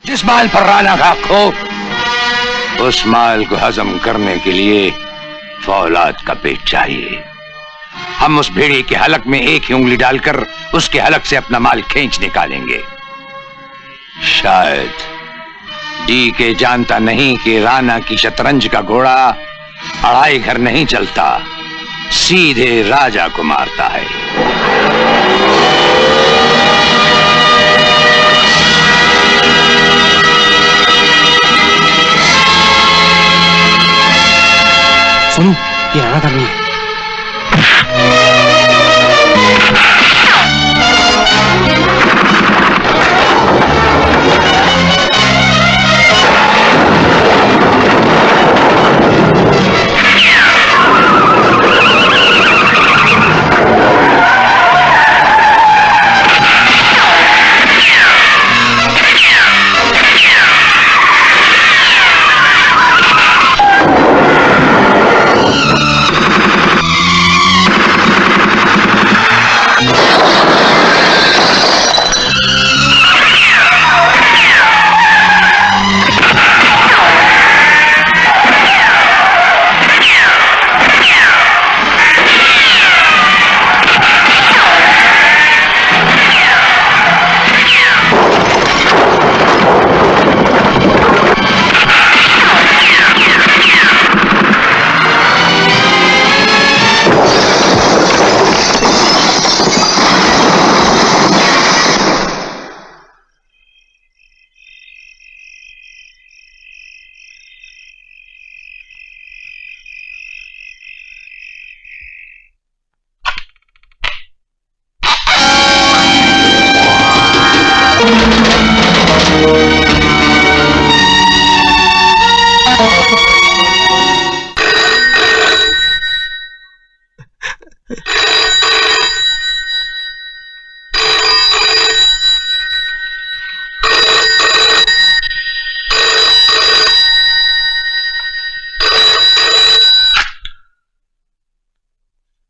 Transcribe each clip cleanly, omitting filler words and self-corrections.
जिस माल पर राणा का हक हो, उस माल को हजम करने के लिए फौलाद का पेट चाहिए। हम उस भेड़िए के हलक में एक ही उंगली डालकर उसके हलक से अपना माल खींच निकालेंगे। शायद डीके जानता नहीं कि राणा की शतरंज का घोड़ा अढ़ाई घर नहीं चलता, सीधे राजा को मारता है। सुनो, ये राणा का नहीं है।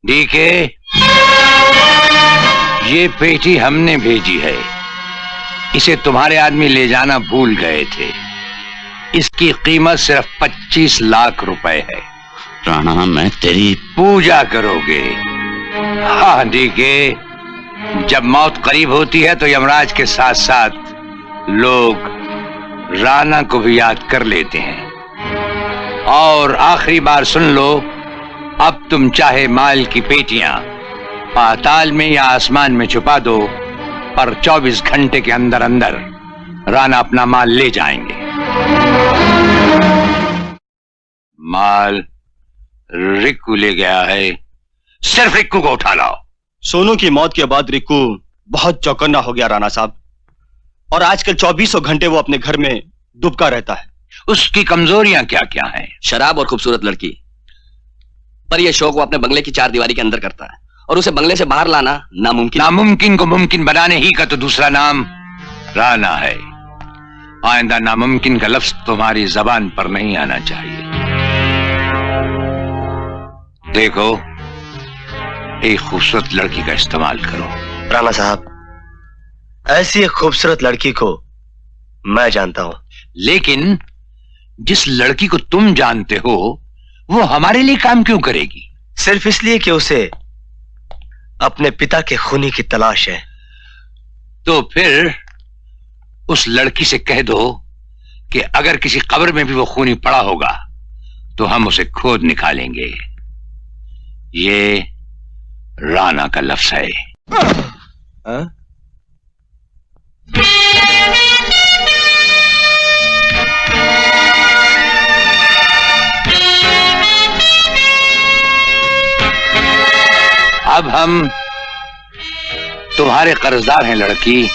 डीके, ये पेटी हमने भेजी है। इसे तुम्हारे आदमी ले जाना भूल गए थे। इसकी कीमत सिर्फ 25 लाख रुपए है। राणा, मैं तेरी पूजा करोगे? हाँ डीके, जब मौत करीब होती है तो यमराज के साथ साथ लोग राणा को भी याद कर लेते हैं। और आखिरी बार सुन लो, अब तुम चाहे माल की पेटियां पाताल में या आसमान में छुपा दो, पर 24 घंटे के अंदर अंदर राणा अपना माल ले जाएंगे। माल रिक्कू ले गया है, सिर्फ रिक्कू को उठा लाओ। सोनू की मौत के बाद रिक्कू बहुत चौकन्ना हो गया राणा साहब, और आजकल 24 घंटे वो अपने घर में डूबका रहता है। उसकी कमजोरियां क्या क्या हैं? शराब और खूबसूरत लड़की, पर यह शौक वो अपने बंगले की 4 दीवारी के अंदर करता है, और उसे बंगले से बाहर लाना नामुमकिन। नामुमकिन को मुमकिन बनाने ही का तो दूसरा नाम राणा है। आइंदा नामुमकिन का लफ्ज तुम्हारी जबान पर नहीं आना चाहिए। देखो, एक खूबसूरत लड़की का इस्तेमाल करो। राणा साहब, ऐसी एक खूबसूरत लड़की को मैं जानता हूं। लेकिन जिस लड़की को तुम जानते हो वो हमारे लिए काम क्यों करेगी? सिर्फ इसलिए कि उसे अपने पिता के खूनी की तलाश है। तो फिर उस लड़की से कह दो कि अगर किसी कब्र में भी वो खूनी पड़ा होगा तो हम उसे खोद निकालेंगे। ये राणा का लफ्ज है। अब हम तुम्हारे कर्जदार हैं लड़की,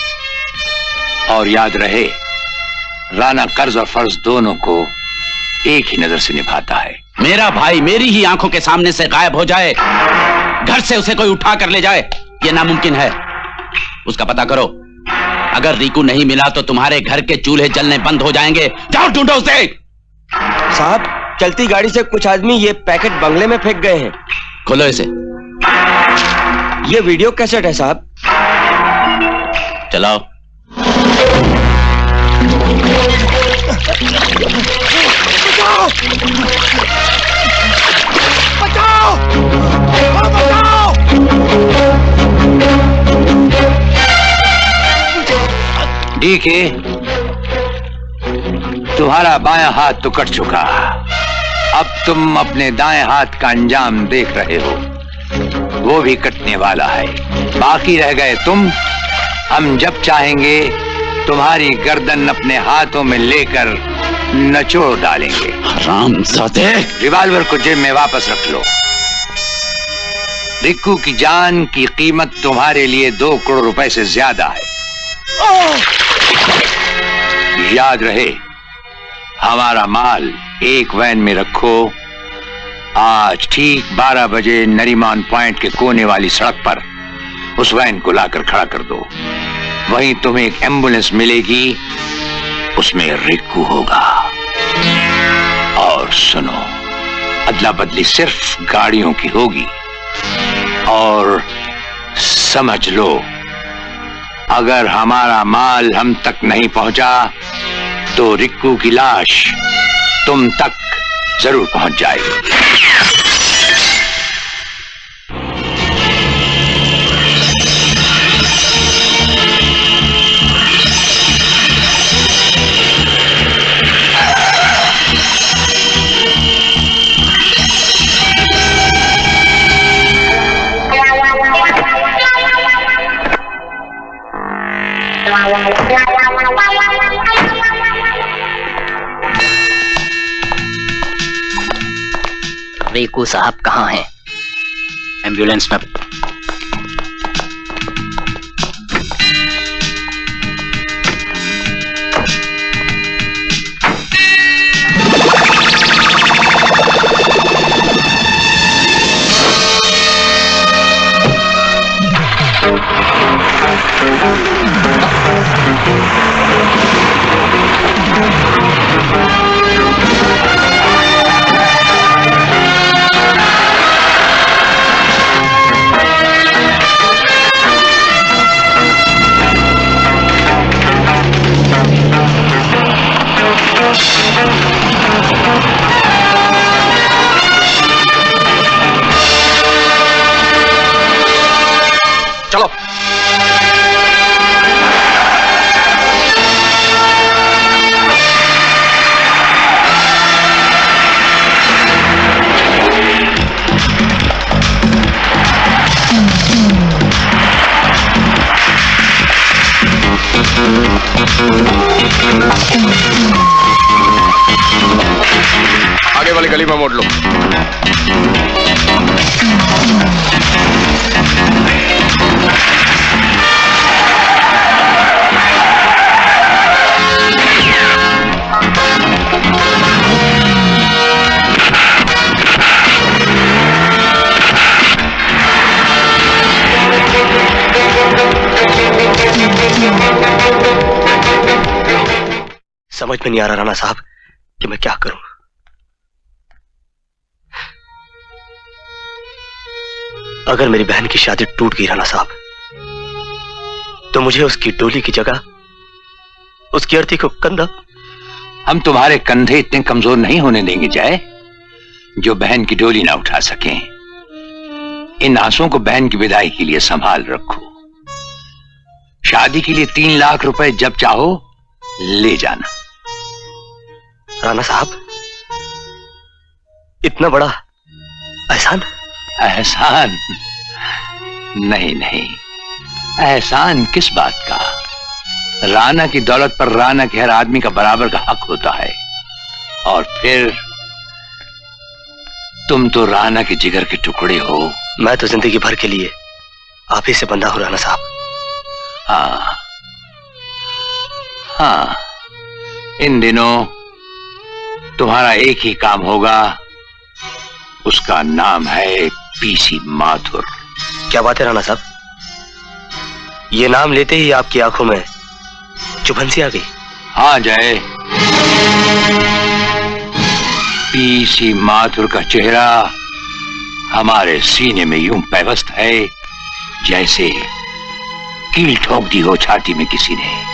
और याद रहे, राणा कर्ज और फर्ज दोनों को एक ही नजर से निभाता है। मेरा भाई मेरी ही आंखों के सामने से गायब हो जाए, घर से उसे कोई उठा कर ले जाए, यह नामुमकिन है। उसका पता करो। अगर रिकू नहीं मिला तो तुम्हारे घर के चूल्हे जलने बंद हो जाएंगे। जाओ ढूंढो उसे। साहब, चलती गाड़ी से कुछ आदमी ये पैकेट बंगले में फेंक गए हैं। खोलो इसे। ये वीडियो कैसेट है साहब। चलाओ। डीके, तुम्हारा बायां हाथ तो कट चुका, अब तुम अपने दाएं हाथ का अंजाम देख रहे हो, वो भी कटने वाला है। बाकी रह गए तुम। हम जब चाहेंगे तुम्हारी गर्दन अपने हाथों में लेकर नचोड़ डालेंगे। हरामजादे! रिवॉल्वर को जेब में वापस रख लो। रिक्कू की जान की कीमत तुम्हारे लिए 2 करोड़ रुपए से ज्यादा है। याद रहे, हमारा माल एक वैन में रखो। आज ठीक 12 बजे नरीमान पॉइंट के कोने वाली सड़क पर उस वैन को लाकर खड़ा कर दो। वहीं तुम्हें एक एम्बुलेंस मिलेगी, उसमें रिक्कू होगा। और सुनो, अदला बदली सिर्फ गाड़ियों की होगी। और समझ लो, अगर हमारा माल हम तक नहीं पहुंचा तो रिक्कू की लाश तुम तक जरूर पहुंच जाएगी। रिकू साहब कहाँ हैं? एम्बुलेंस में। चलो। आगे वाली गली में मोड़ लो। समझ में नहीं आ रहा राणा साहब कि मैं क्या करूं। अगर मेरी बहन की शादी टूट गई राणा साहब, तो मुझे उसकी डोली की जगह उसकी अर्थी को कंधा। हम तुम्हारे कंधे इतने कमजोर नहीं होने देंगे जय, जो बहन की डोली ना उठा सकें। इन आंसुओं को बहन की विदाई के लिए संभाल रखो। शादी के लिए 3 लाख रुपए जब चाहो ले जाना। राणा साहब, इतना बड़ा एहसान? एहसान नहीं नहीं, एहसान किस बात का। राणा की दौलत पर राणा के हर आदमी का बराबर का हक होता है। और फिर तुम तो राणा के जिगर के टुकड़े हो। मैं तो जिंदगी भर के लिए आप ही से बंधा हूं राणा साहब। हाँ हाँ, इन दिनों तुम्हारा एक ही काम होगा, उसका नाम है पीसी माथुर। क्या बात है राणा साहब, ये नाम लेते ही आपकी आंखों में चुभन सी आ गई। हाँ जय, पीसी माथुर का चेहरा हमारे सीने में यूं पैवस्त है जैसे कील ठोक दी हो छाती में किसी ने।